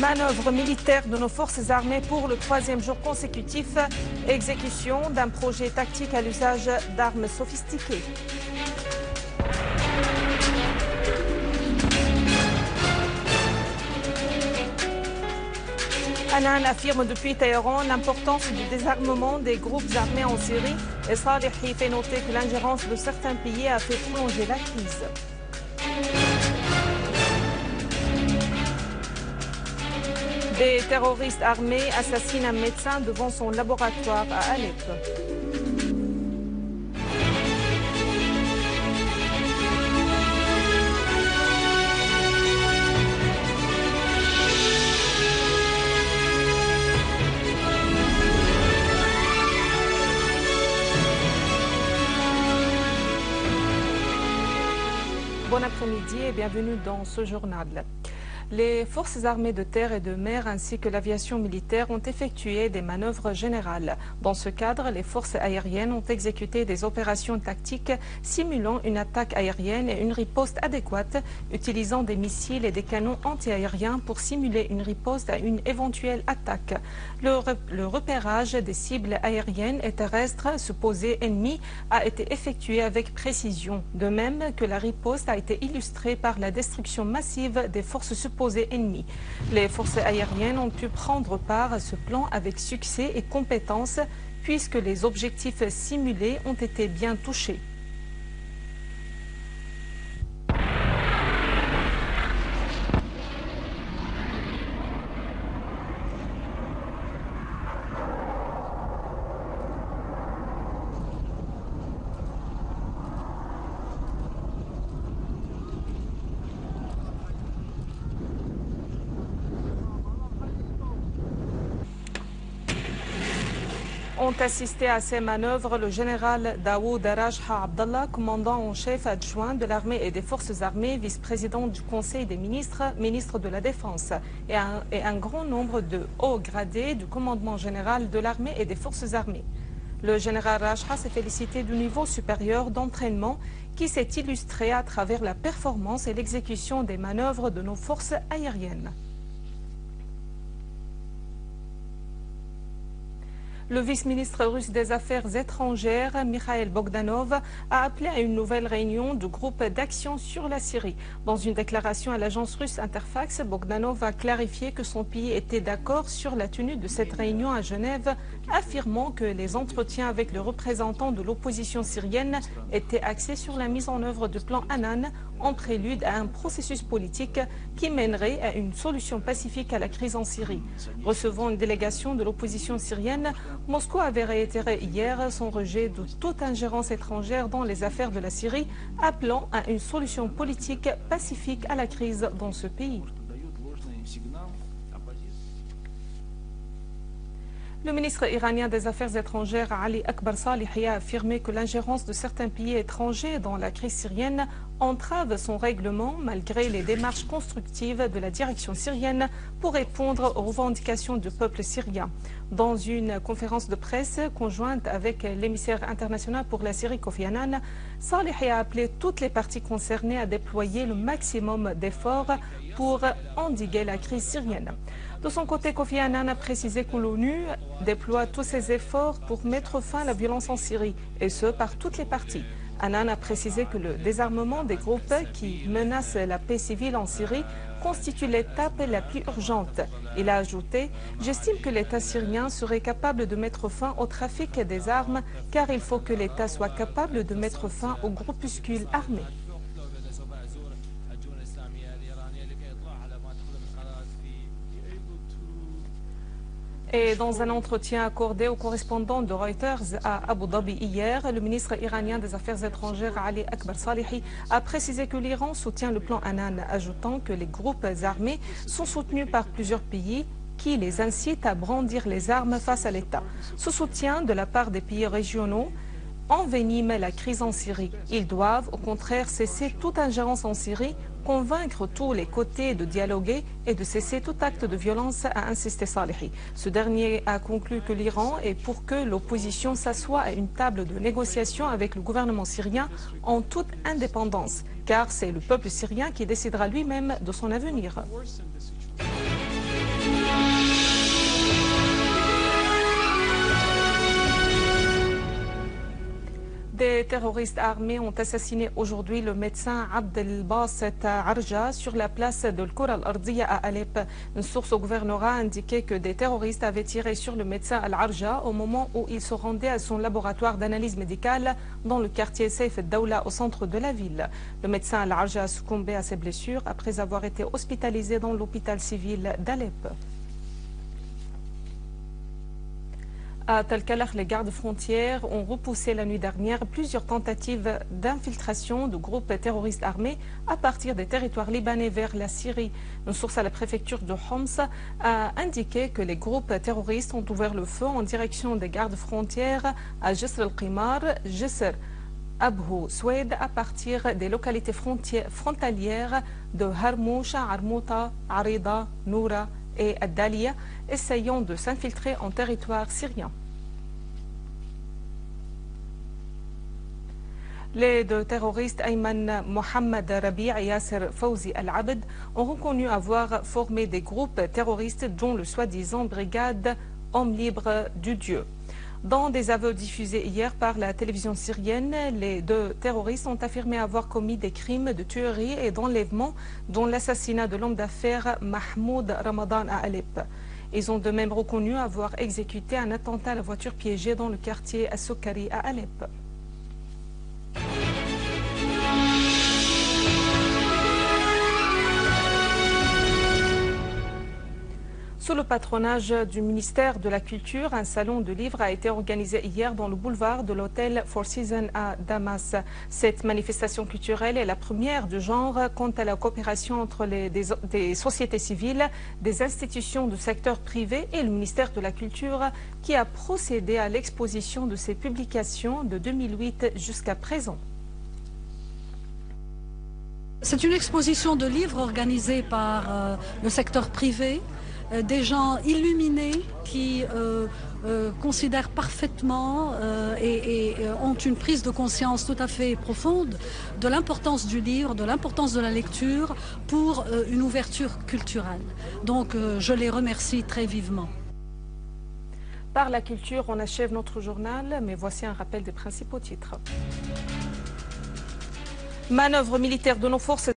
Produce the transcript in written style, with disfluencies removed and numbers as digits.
Manœuvre militaire de nos forces armées pour le troisième jour consécutif. Exécution d'un projet tactique à l'usage d'armes sophistiquées. Annan affirme depuis Téhéran l'importance du désarmement des groupes armés en Syrie et Salehi fait noter que l'ingérence de certains pays a fait prolonger la crise. Des terroristes armés assassinent un médecin devant son laboratoire à Alep. Bon après-midi et bienvenue dans ce journal. Les forces armées de terre et de mer ainsi que l'aviation militaire ont effectué des manœuvres générales. Dans ce cadre, les forces aériennes ont exécuté des opérations tactiques simulant une attaque aérienne et une riposte adéquate, utilisant des missiles et des canons antiaériens pour simuler une riposte à une éventuelle attaque. Le repérage des cibles aériennes et terrestres supposées ennemies a été effectué avec précision, de même que la riposte a été illustrée par la destruction massive des forces supposées ennemies. Les forces aériennes ont pu prendre part à ce plan avec succès et compétence puisque les objectifs simulés ont été bien touchés. Ont assisté à ces manœuvres le général Daoud Rajha Abdallah, commandant en chef adjoint de l'armée et des forces armées, vice-président du Conseil des ministres, ministre de la Défense, et un grand nombre de hauts gradés du commandement général de l'armée et des forces armées. Le général Rajha s'est félicité du niveau supérieur d'entraînement qui s'est illustré à travers la performance et l'exécution des manœuvres de nos forces aériennes. Le vice-ministre russe des Affaires étrangères, Mikhail Bogdanov, a appelé à une nouvelle réunion du groupe d'action sur la Syrie. Dans une déclaration à l'agence russe Interfax, Bogdanov a clarifié que son pays était d'accord sur la tenue de cette réunion à Genève, affirmant que les entretiens avec le représentant de l'opposition syrienne étaient axés sur la mise en œuvre du plan Annan, en prélude à un processus politique qui mènerait à une solution pacifique à la crise en Syrie. Recevant une délégation de l'opposition syrienne, Moscou avait réitéré hier son rejet de toute ingérence étrangère dans les affaires de la Syrie, appelant à une solution politique pacifique à la crise dans ce pays. Le ministre iranien des Affaires étrangères, Ali Akbar Salehi, a affirmé que l'ingérence de certains pays étrangers dans la crise syrienne entrave son règlement malgré les démarches constructives de la direction syrienne pour répondre aux revendications du peuple syrien. Dans une conférence de presse conjointe avec l'émissaire international pour la Syrie, Kofi Annan, Salehi a appelé toutes les parties concernées à déployer le maximum d'efforts pour endiguer la crise syrienne. De son côté, Kofi Annan a précisé que l'ONU déploie tous ses efforts pour mettre fin à la violence en Syrie, et ce, par toutes les parties. Annan a précisé que le désarmement des groupes qui menacent la paix civile en Syrie constitue l'étape la plus urgente. Il a ajouté « J'estime que l'État syrien serait capable de mettre fin au trafic des armes, car il faut que l'État soit capable de mettre fin aux groupuscules armés. » Et dans un entretien accordé au correspondant de Reuters à Abu Dhabi hier, le ministre iranien des Affaires étrangères Ali Akbar Salehi a précisé que l'Iran soutient le plan Annan, ajoutant que les groupes armés sont soutenus par plusieurs pays qui les incitent à brandir les armes face à l'État. Ce soutien de la part des pays régionaux envenime la crise en Syrie. Ils doivent au contraire cesser toute ingérence en Syrie, convaincre tous les côtés de dialoguer et de cesser tout acte de violence, a insisté Salehi. Ce dernier a conclu que l'Iran est pour que l'opposition s'assoie à une table de négociation avec le gouvernement syrien en toute indépendance, car c'est le peuple syrien qui décidera lui-même de son avenir. Les terroristes armés ont assassiné aujourd'hui le médecin Abdelbasset Arja sur la place de l'Koura al-Ardiya à Alep. Une source au gouvernorat a indiqué que des terroristes avaient tiré sur le médecin Al-Arja au moment où il se rendait à son laboratoire d'analyse médicale dans le quartier Saif el-Daoula au centre de la ville. Le médecin Al-Arja a succombé à ses blessures après avoir été hospitalisé dans l'hôpital civil d'Alep. À Talkalakh, les gardes frontières ont repoussé la nuit dernière plusieurs tentatives d'infiltration de groupes terroristes armés à partir des territoires libanais vers la Syrie. Une source à la préfecture de Homs a indiqué que les groupes terroristes ont ouvert le feu en direction des gardes frontières à Jisr al-Qimar, Jisr Abou Soued à partir des localités frontalières de Harmouch, Armouta, Arida, Noura et Ad-Dalia, essayant de s'infiltrer en territoire syrien. Les deux terroristes Ayman Mohamed Rabi et Yasser Fawzi Al-Abd ont reconnu avoir formé des groupes terroristes dont le soi-disant brigade Hommes libres du Dieu. Dans des aveux diffusés hier par la télévision syrienne, les deux terroristes ont affirmé avoir commis des crimes de tuerie et d'enlèvement, dont l'assassinat de l'homme d'affaires Mahmoud Ramadan à Alep. Ils ont de même reconnu avoir exécuté un attentat à la voiture piégée dans le quartier As-Soukari à Alep. Sous le patronage du ministère de la Culture, un salon de livres a été organisé hier dans le boulevard de l'hôtel Four Seasons à Damas. Cette manifestation culturelle est la première du genre quant à la coopération entre des sociétés civiles, des institutions du secteur privé et le ministère de la Culture qui a procédé à l'exposition de ses publications de 2008 jusqu'à présent. C'est une exposition de livres organisée par le secteur privé. Des gens illuminés qui considèrent parfaitement et ont une prise de conscience tout à fait profonde de l'importance du livre, de l'importance de la lecture pour une ouverture culturelle. Donc je les remercie très vivement. Par la culture, on achève notre journal, mais voici un rappel des principaux titres. Manœuvre militaire de nos forces